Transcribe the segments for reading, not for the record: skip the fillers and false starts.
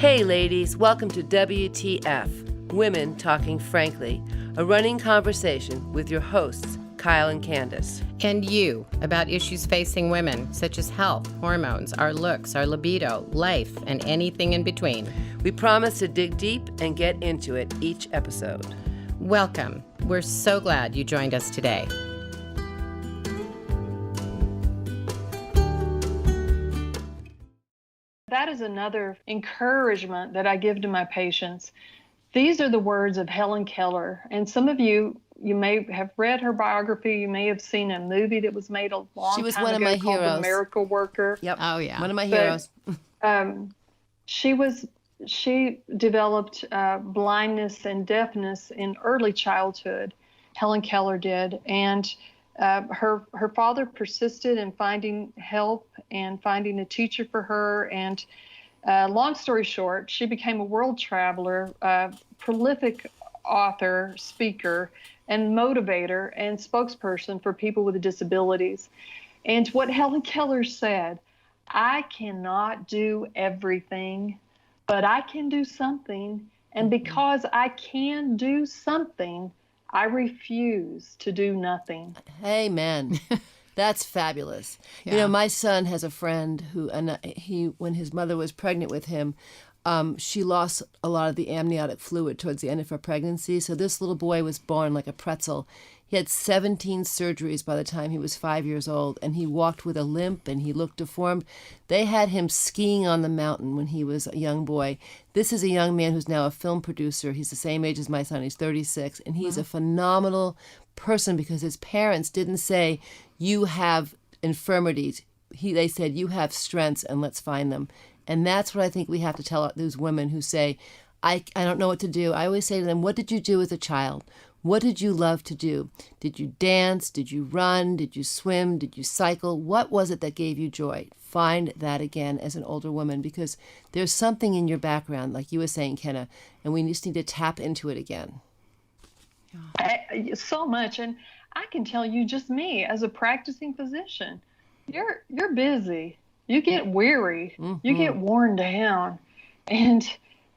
Hey ladies, welcome to WTF, Women Talking Frankly, a running conversation with your hosts, Kyle and Candace. And you, about issues facing women, such as health, hormones, our looks, our libido, life, and anything in between. We promise to dig deep and get into it each episode. Welcome. We're so glad you joined us today. That is another encouragement that I give to my patients. These are the words of Helen Keller. And some of you may have read her biography. You may have seen a movie that was made a long time ago. She was one of my called heroes. The Miracle Worker. Yep. Oh, yeah. One of my heroes. She developed blindness and deafness in early childhood. Helen Keller did. And her father persisted in finding help and finding a teacher for her. And long story short, she became a world traveler, prolific author, speaker, and motivator and spokesperson for people with disabilities. And what Helen Keller said, I cannot do everything, but I can do something. And because I can do something, I refuse to do nothing. Amen. That's fabulous. Yeah. You know, my son has a friend who, when his mother was pregnant with him, she lost a lot of the amniotic fluid towards the end of her pregnancy. So this little boy was born like a pretzel. He had 17 surgeries by the time he was 5 years old, and he walked with a limp and he looked deformed. They had him skiing on the mountain when he was a young boy. This is a young man who's now a film producer. He's the same age as my son. He's 36, and he's a phenomenal person because his parents didn't say, you have infirmities. They said, you have strengths and let's find them. And that's what I think we have to tell those women who say, I don't know what to do. I always say to them, what did you do as a child? What did you love to do? Did you dance? Did you run? Did you swim? Did you cycle? What was it that gave you joy? Find that again as an older woman, because there's something in your background, like you were saying, Kenna, and we just need to tap into it again. So much. And I can tell you, just me as a practicing physician, you're busy. You get weary. You get worn down. And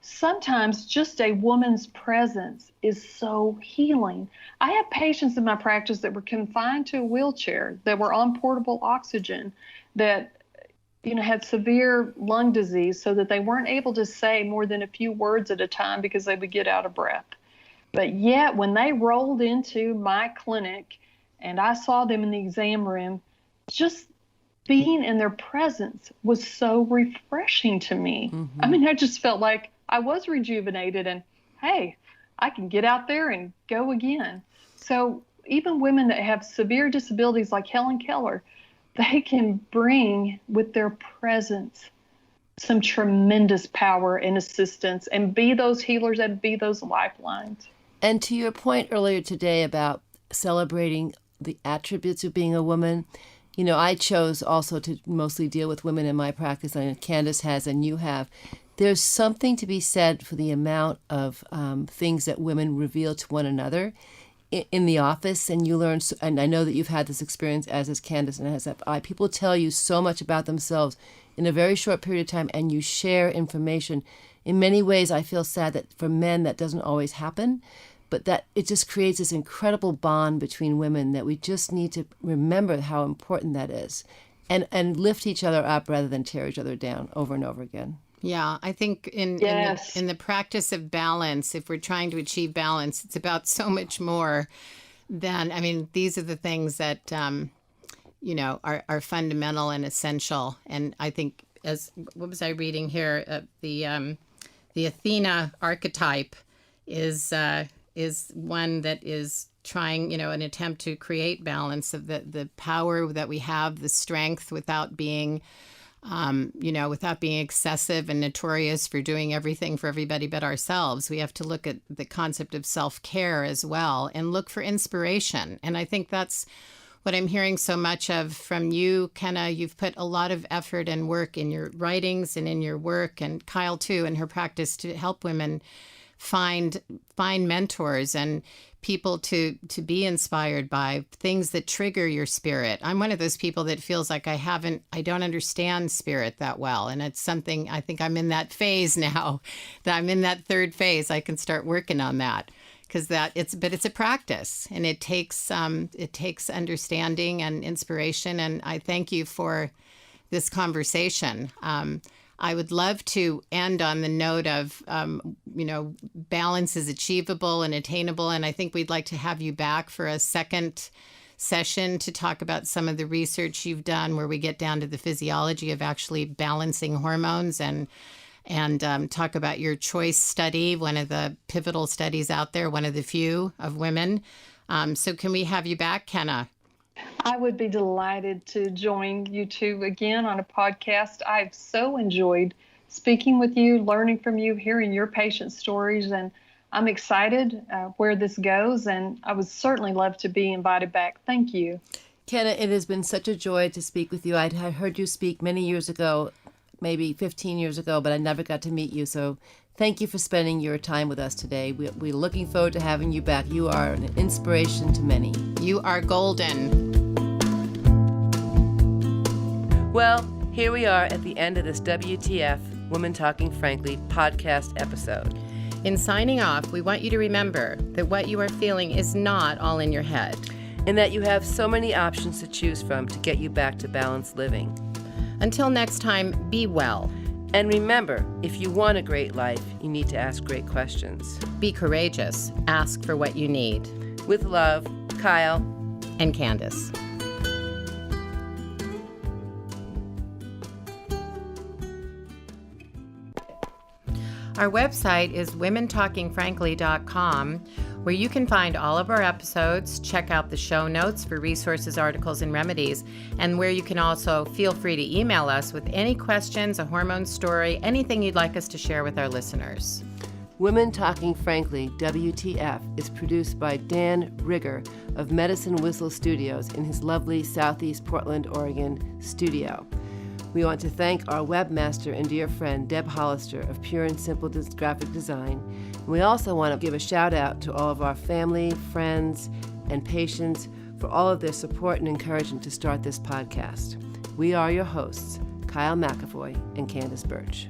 sometimes just a woman's presence is so healing. I have patients in my practice that were confined to a wheelchair, that were on portable oxygen, that had severe lung disease, so that they weren't able to say more than a few words at a time because they would get out of breath. But yet when they rolled into my clinic and I saw them in the exam room, just being in their presence was so refreshing to me. I mean, I just felt like I was rejuvenated and, hey, I can get out there and go again. So even women that have severe disabilities like Helen Keller, they can bring with their presence some tremendous power and assistance and be those healers and be those lifelines. And to your point earlier today about celebrating the attributes of being a woman, I chose also to mostly deal with women in my practice, and Candace has, and you have. There's something to be said for the amount of things that women reveal to one another in the office, and you learn, and I know that you've had this experience, as has Candace and as have I. People tell you so much about themselves in a very short period of time, and you share information. In many ways, I feel sad that for men that doesn't always happen, but that it just creates this incredible bond between women that we just need to remember how important that is, and lift each other up rather than tear each other down over and over again. Yeah, I think in the practice of balance, if we're trying to achieve balance, it's about so much more than, these are the things that, are fundamental and essential. And I think, what was I reading here? The Athena archetype is one that is trying, an attempt to create balance of the power that we have, the strength without being without being excessive and notorious for doing everything for everybody but ourselves. We have to look at the concept of self-care as well and look for inspiration. And I think that's what I'm hearing so much of from you, Kenna. You've put a lot of effort and work in your writings and in your work, and Kyle too, in her practice, to help women find mentors and people to be inspired by things that trigger your spirit. I'm one of those people that feels like I don't understand spirit that well. And it's something, I think I'm in that phase now, that I'm in that third phase. I can start working on that. But it's a practice, and it takes understanding and inspiration. And I thank you for this conversation. I would love to end on the note of, balance is achievable and attainable. And I think we'd like to have you back for a second session to talk about some of the research you've done, where we get down to the physiology of actually balancing hormones, and talk about your choice study, one of the pivotal studies out there, one of the few of women. So can we have you back, Kenna? I would be delighted to join you two again on a podcast. I've so enjoyed speaking with you, learning from you, hearing your patient stories, and I'm excited where this goes, and I would certainly love to be invited back. Thank you. Kenna, it has been such a joy to speak with you. I heard you speak many years ago, maybe 15 years ago, but I never got to meet you. So thank you for spending your time with us today. We're looking forward to having you back. You are an inspiration to many. You are golden. Well, here we are at the end of this WTF, Women Talking Frankly podcast episode. In signing off, we want you to remember that what you are feeling is not all in your head. And that you have so many options to choose from to get you back to balanced living. Until next time, be well. And remember, if you want a great life, you need to ask great questions. Be courageous. Ask for what you need. With love, Kyle and Candace. Our website is womentalkingfrankly.com, where you can find all of our episodes, check out the show notes for resources, articles, and remedies, and where you can also feel free to email us with any questions, a hormone story, anything you'd like us to share with our listeners. Women Talking Frankly, WTF, is produced by Dan Rigger of Medicine Whistle Studios in his lovely Southeast Portland, Oregon studio. We want to thank our webmaster and dear friend, Deb Hollister of Pure and Simple Graphic Design. And we also want to give a shout out to all of our family, friends, and patients for all of their support and encouragement to start this podcast. We are your hosts, Kyle McAvoy and Candace Birch.